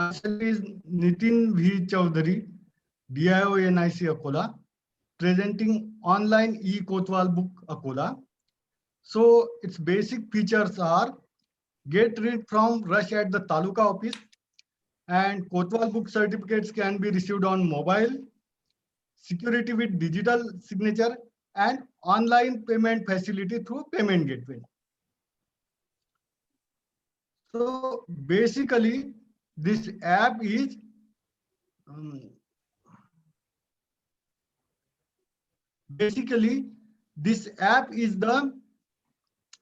Myself is Nitin V. Chaudhary, DIONIC Akola, presenting online e-Kotwal book Akola. So its basic features are get rid from rush at the Taluka office, and Kotwal book certificates can be received on mobile, security with digital signature, and online payment facility through payment gateway. So basically, this app is um, basically this app is the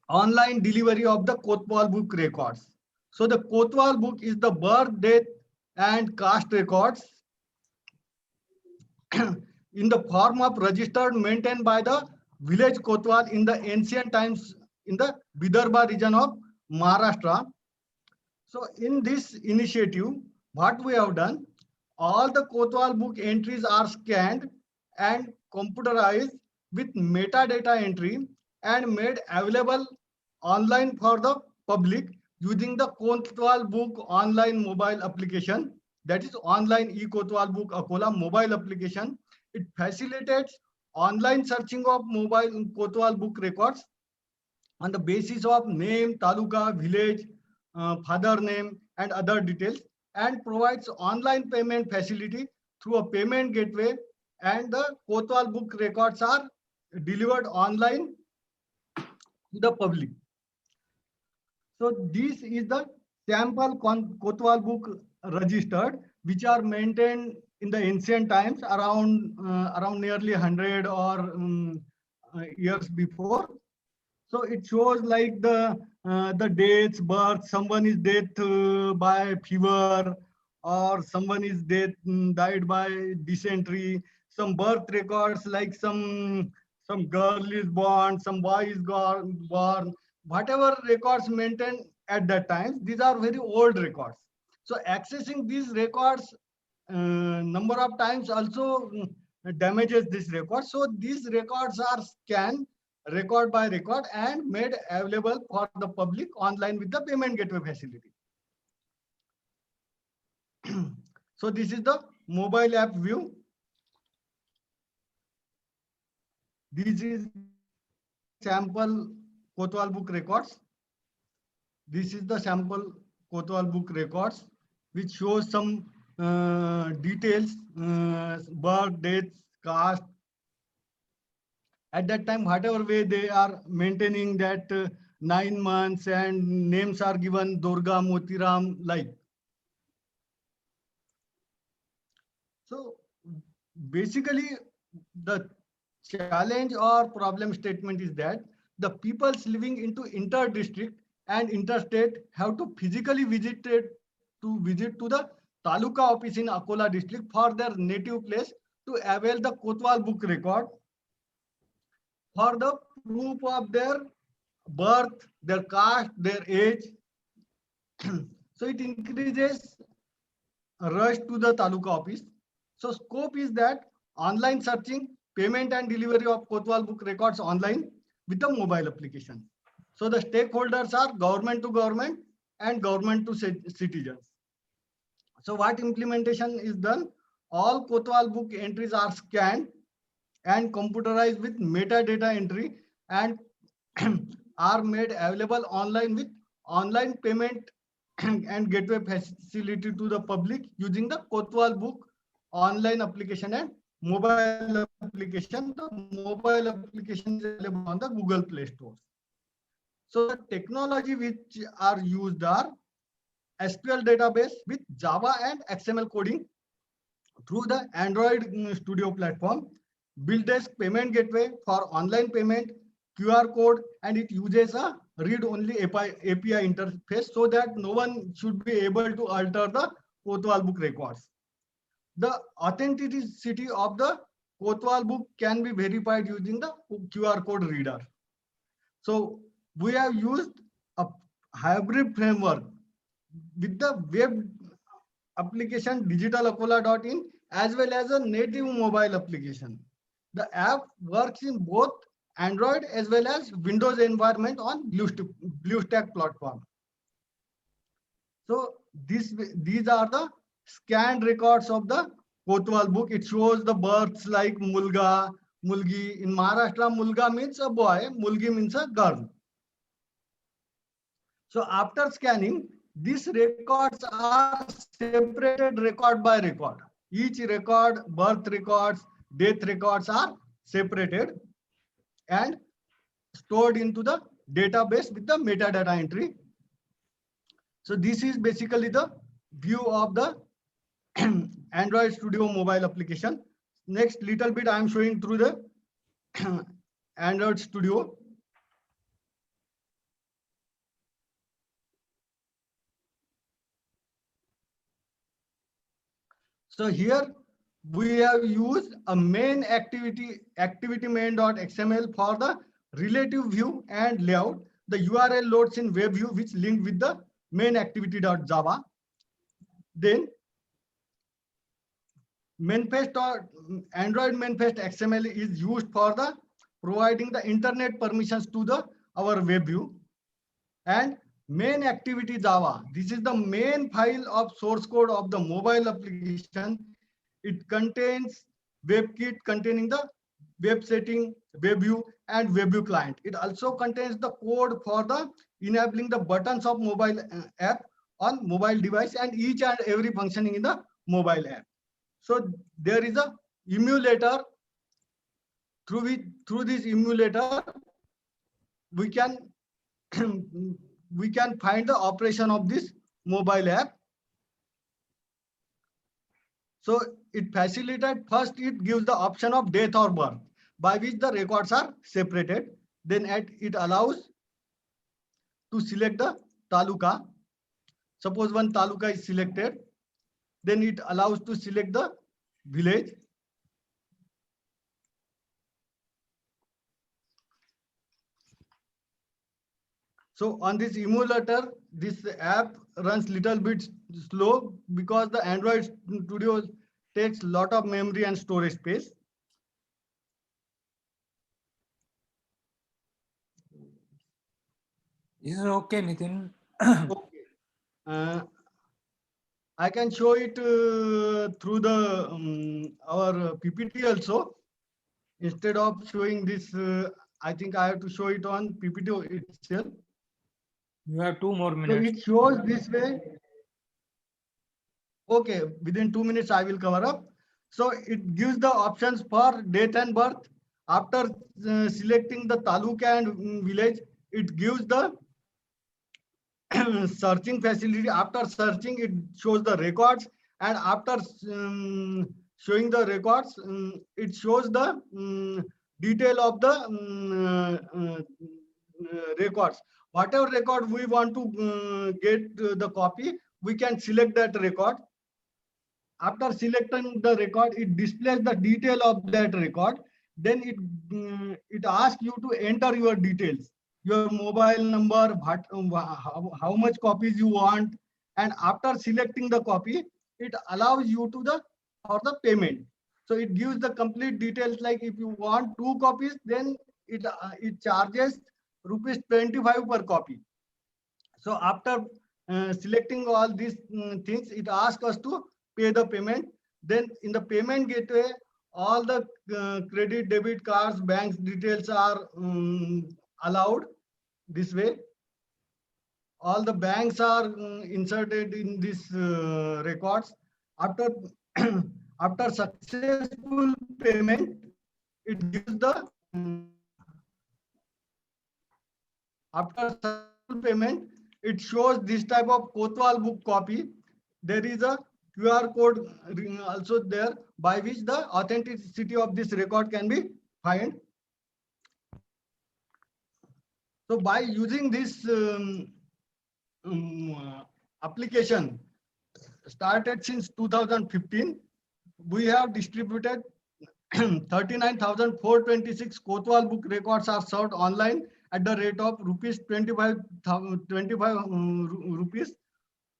online delivery of the Kotwal book records. So the Kotwal book is the birth, death, and caste records in the form of registered maintained by the village Kotwal in the ancient times in the Vidarbha region of Maharashtra. So in this initiative, what we have done, all the Kotwal book entries are scanned and computerized with metadata entry and made available online for the public using the Kotwal book online mobile application, that is online e-Kotwal book Akola mobile application. It facilitates online searching of mobile Kotwal book records on the basis of name, taluka, village, father name, and other details, and provides online payment facility through a payment gateway. And the Kotwal book records are delivered online to the public. So this is the sample Kotwal book registered, which are maintained in the ancient times around nearly 100 or years before. So it shows like the dates, birth, someone is dead by fever, or someone is dead died by dysentery. Some birth records like some girl is born, some boy is born. Whatever records maintained at that time, these are very old records. So accessing these records number of times also damages this record. So these records are scanned record by record and made available for the public online with the payment gateway facility. So this is the mobile app view. This is sample Kotwal book records. This is the sample Kotwal book records, which shows some details, birth, dates, caste. At that time, whatever way they are maintaining that 9 months, and names are given Durga, Motiram, like. So basically, the challenge or problem statement is that the peoples living into inter-district and interstate have to physically visit to the Taluka office in Akola district for their native place to avail the Kotwal book record for the proof of their birth, their caste, their age. So it increases rush to the Taluka office. So scope is that online searching, payment and delivery of Kotwal book records online with the mobile application. So the stakeholders are government to government and government to citizens. So what implementation is done? All Kotwal book entries are scanned and computerized with metadata entry and are made available online with online payment and gateway facility to the public using the Kotwal book online application and mobile application. The mobile application is available on the Google Play Store. So the technology which are used are SQL database with Java and XML coding through the Android Studio platform, BuildDesk payment gateway for online payment, QR code, and it uses a read-only API interface so that no one should be able to alter the Kotwal book records. The authenticity of the Kotwal book can be verified using the QR code reader. So we have used a hybrid framework with the web application digitalakola.in as well as a native mobile application. The app works in both Android as well as Windows environment on BlueStack platform. So these are the scanned records of the Kotwal book. It shows the births like Mulga, Mulgi. In Maharashtra, Mulga means a boy, Mulgi means a girl. So after scanning, these records are separated record by record. Each record, birth records, death records are separated and stored into the database with the metadata entry. So this is basically the view of the Android Studio mobile application. Next little bit I am showing through the Android Studio. So here we have used a main activity main.xml for the relative view and layout. The URL loads in web view which linked with the main activity.java. Then manifest or Android manifest XML is used for the providing the internet permissions to the our web view. And main activity Java, this is the main file of source code of the mobile application. It contains WebKit containing the web setting, web view, and web view client. It also contains the code for the enabling the buttons of mobile app on mobile device and each and every functioning in the mobile app. So there is a emulator through this emulator we can we can find the operation of this mobile app. So it facilitates, first it gives the option of death or birth by which the records are separated. Then it allows to select the taluka. Suppose one taluka is selected, then it allows to select the village. So on this emulator, this app runs little bit slow because the Android Studio takes lot of memory and storage space. This is okay, Nitin. Okay. I can show it through the our PPT also. Instead of showing this, I think I have to show it on PPT itself. You have 2 more So minutes. it shows this way. Okay, within 2 minutes I will cover up. So it gives the options for date and birth. After selecting the taluka and village, it gives the searching facility. After searching, it shows the records, and after showing the records, it shows the detail of the records. Whatever record we want to get the copy, we can select that record. After selecting the record, it displays the detail of that record. Then it asks you to enter your details, your mobile number, how much copies you want, and after selecting the copy, it allows you to the for the payment. So it gives the complete details. Like if you want 2 copies, then it charges rupees 25 per copy. So after selecting all these things, it asks us to pay the payment. Then in the payment gateway, all the credit, debit cards, banks details are allowed this way. All the banks are inserted in these records. After after successful payment, it gives the after successful payment, it shows this type of Kotwal book copy. There is a QR code also there by which the authenticity of this record can be found. So by using this application started since 2015, we have distributed 39,426 Kotwal book records are served online at the rate of rupees 25 rupees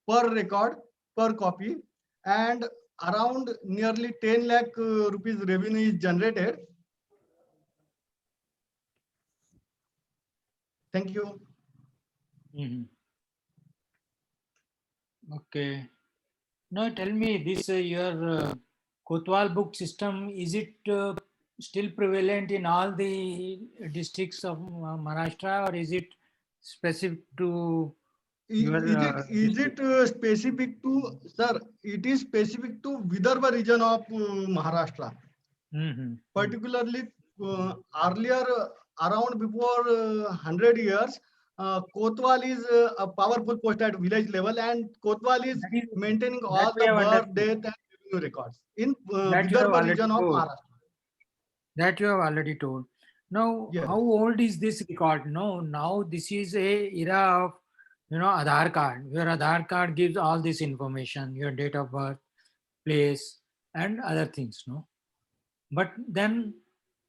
per record per copy, and around nearly 10 lakh rupees revenue is generated. Thank you. Okay. Now tell me this your Kotwal book system, is it still prevalent in all the districts of Maharashtra, or is it specific to your district? Specific to, sir, it is specific to Vidarbha region of Maharashtra. Mhm. Particularly earlier, around before 100 years, Kotwal is a powerful post at village level, and Kotwal is That is maintaining that all we the have birth, understood. death, and revenue records in That you have Vidarbha already region of told. Maharashtra. That you have already told. Now, Yes, how old is this record? No, now this is a era of Aadhaar card. Your Aadhaar card gives all this information, your date of birth, place, and other things. No, but then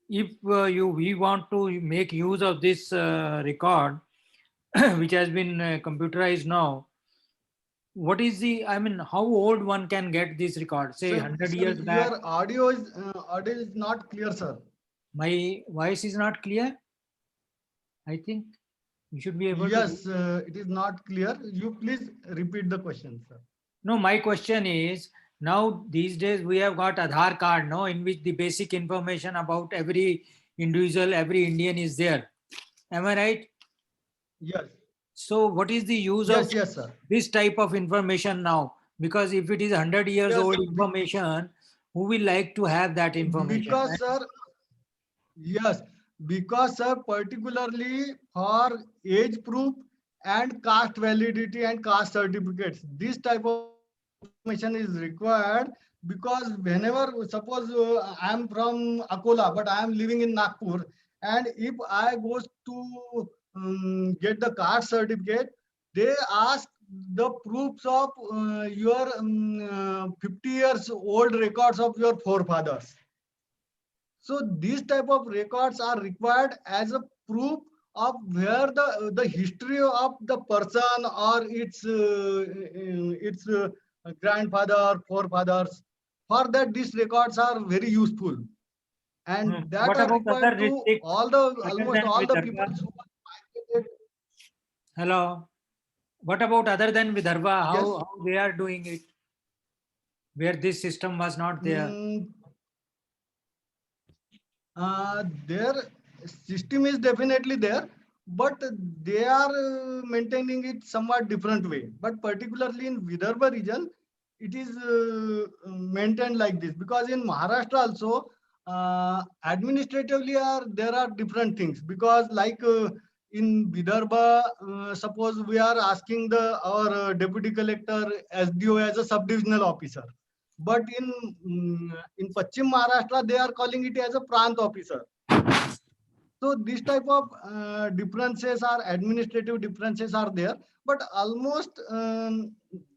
if we want to make use of this record, which has been computerized now, what is the? I mean, how old one can get this record? Say sir. 100 years back. Your audio is not clear, sir. My voice is not clear. I think you should be able to. Yes, it is not clear. You please repeat the question, sir. No, my question is, now these days we have got Aadhaar card, no, in which the basic information about every individual, every Indian is there. Am I right? Yes, So what is the use of yes, sir. this type of information now? Because if it is 100 years Yes, old information, who will like to have that information? because sir, yes, because sir, particularly for age proof and caste validity and caste certificates, this type of information is required. Because whenever, suppose I am from Akola, but I am living in Nagpur, and if I goes to get the caste certificate, they ask the proofs of your 50 years old records of your forefathers. So these type of records are required as a proof of where the history of the person or its grandfather, forefathers. For that, these records are very useful, and that What are about other required to districts all the other almost than all the people Vidarbha? who are migrated. Hello. What about other than Vidarbha? Yes, How they are doing it? Where this system was not there? mm, their system is definitely there, but they are maintaining it somewhat different way. But particularly in Vidarbha region, it is maintained like this, because in Maharashtra also administratively there are different things. Because like in Vidarbha, suppose we are asking our deputy collector SDO as a sub-divisional officer, but in Pachchim Maharashtra they are calling it as a Prant officer. So this type of differences are administrative differences are there, but almost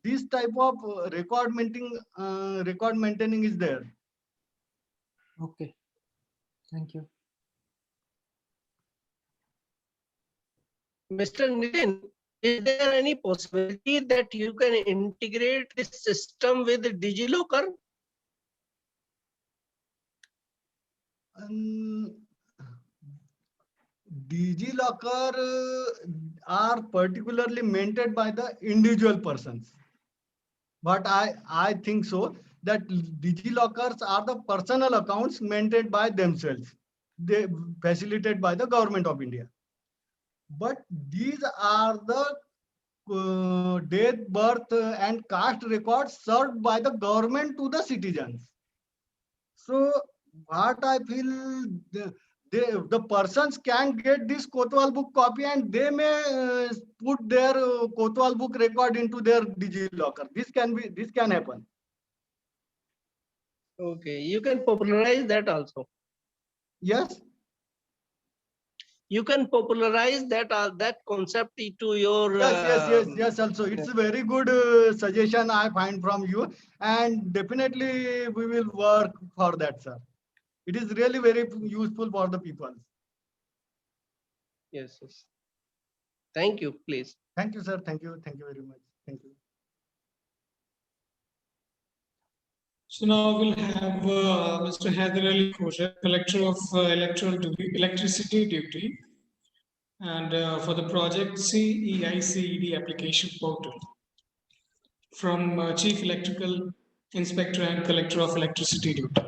this type of record maintaining is there. Okay. Thank you. Mr. Nitin, is there any possibility that you can integrate this system with DigiLocker? DigiLocker are particularly maintained by the individual persons. But I think so that DigiLockers are the personal accounts maintained by themselves. They facilitated by the government of India. But these are the death, birth, and caste records served by the government to the citizens. So what I feel, the persons can get this Kotwal book copy, and they may put their Kotwal book record into their DigiLocker. This can happen. Okay, you can popularize that also. Yes. You can popularize that concept to your. Yes. Also, it's a very good suggestion I find from you, and definitely we will work for that, sir. It is really very useful for the people. Yes. Thank you, please. Thank you, sir. Thank you very much. Thank you. So now we'll have Mr. Haider Ali Khosha, Collector of Electricity Duty, and for the project CEICED application portal. from Chief Electrical Inspector and Collector of Electricity Duty.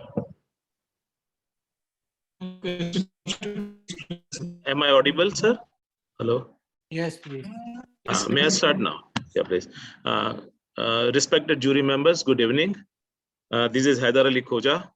Am I audible, sir? Hello. Yes, please. May I start now? Yeah, please. Respected jury members, good evening. This is Haider Ali Khoja,